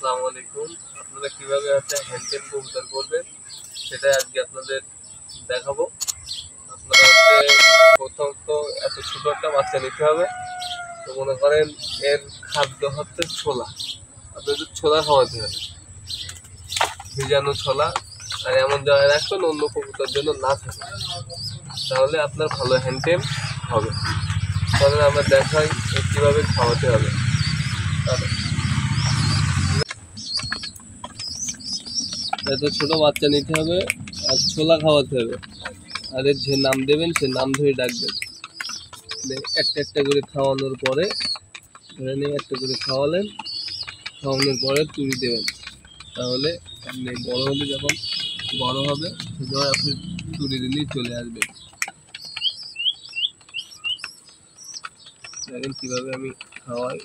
আসসালামু আলাইকুম। আপনারা কিভাবে হ্যান্ডটেম কবুতর করবেন সেটাই আজকে আপনাদের দেখাবো। আপনারা প্রথম তো এত ছোট একটা বাচ্চা নিতে হবে। তো মনে করেন এর খাদ্য হচ্ছে ছোলা। আপনাদের ছোলা খাওয়াতে হবে, ভিজানো ছোলা। আর এমন জায়গায় রাখবেন অন্য কবুতর জন্য না থাকে, তাহলে আপনার ভালো হ্যান্ডটেম হবে। তাহলে আমরা দেখাই কীভাবে খাওয়াতে হবে। এত ছোট বাচ্চা নিতে হবে আর ছোলা খাওয়াতে হবে। আর এর যে নাম দেবেন সে নাম ধরে ডাকবেন। একটা একটা করে খাওয়ানোর পরে ধরে নিয়ে একটা করে খাওয়ালেন, খাওয়ানোর পরে তুলি দেবেন। তাহলে আপনি বড় হলে যখন বড় হবে সে সময় আপনি তুলি দিলেই চলে আসবে। দেখেন কীভাবে আমি খাওয়াই।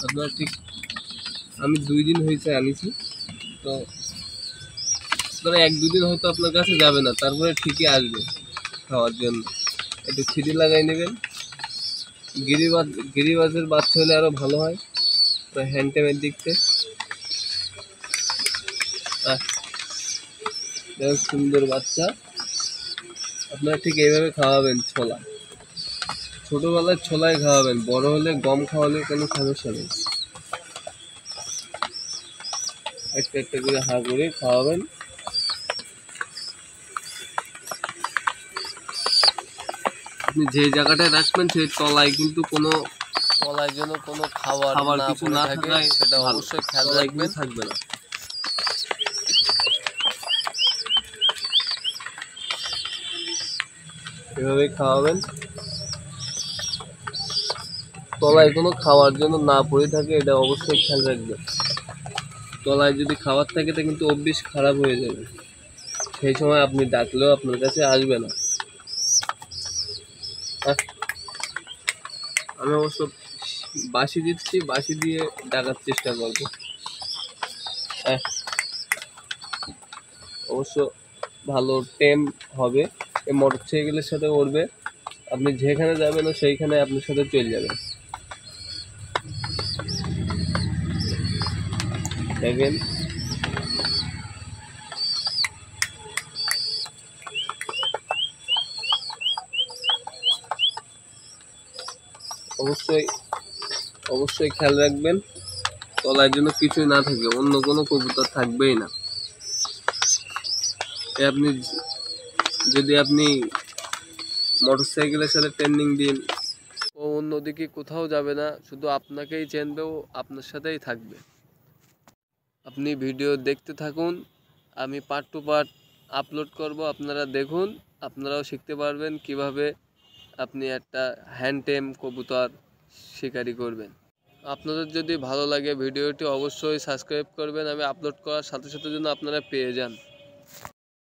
আপনার ঠিক আমি 2 দিন হয়েছে আনিছি, তো আপনারা 1-2 দিন হয়তো আপনার কাছে যাবে না, তারপরে ঠিকই আসবে খাওয়ার জন্য। একটু ছিটি লাগাই নেবেন। গিরিবাজের বাচ্চা হলে আরও ভালো হয় হ্যান্ডটেমের দিক থেকে। সুন্দর বাচ্চা। আপনারা ঠিক এইভাবে খাওয়াবেন ছোলা। ছোটোবেলায় ছোলায় খাওয়াবেন, বড় হলে গম খাওয়ালে কোনো সমস্যা নেই। একটা একটা করে হা করে খাওয়াবেন। আপনি যে জায়গাটায় রাখবেন সেই তলায় কিন্তু কোনো তলায় যেন কোনো খাবার কিছু না থাকে, সেটা অবশ্যই খেয়াল রাখবেন। থাকবে না। এভাবে খাওয়াবেন, তলায় কোনো খাওয়ার জন্য না পড়ে থাকে, এটা অবশ্যই খেয়াল রাখবেন। তলায় যদি খাবার থাকে তা কিন্তু অভ্যাস খারাপ হয়ে যাবে, সেই সময় আপনি ডাকলেও আপনার কাছে আসবে না। আমি অবশ্য বাঁশি দিচ্ছি, বাঁশি দিয়ে ডাকার চেষ্টা করব। অবশ্য ভালো টেম হবে, এই মোটরসাইকেলের সাথে উঠবে। আপনি যেখানে যাবেন সেইখানে আপনার সাথে চলে যাবে। দেখেন অবশ্যই খেয়াল রাখবেন তলার জন্য কিছুই না থাকে, অন্য কোনো কবুতর থাকবেই না। আপনি মোটরসাইকেলের সাথে ট্রেনিং দিন, ও অন্যদিকে কোথাও যাবে না, শুধু আপনাকেই চেনবে, ও আপনার সাথেই থাকবে। আপনি ভিডিও দেখতে থাকুন, আমি পার্ট টু পার্ট আপলোড করব, আপনারা দেখুন। আপনারাও শিখতে পারবেন কিভাবে আপনি একটা হ্যান্ডটেম কবুতর শিকারি করবেন। আপনাদের যদি ভালো লাগে ভিডিওটি অবশ্যই সাবস্ক্রাইব করবেন, আমি আপলোড করার সাথে সাথে যেন আপনারা পেয়ে যান।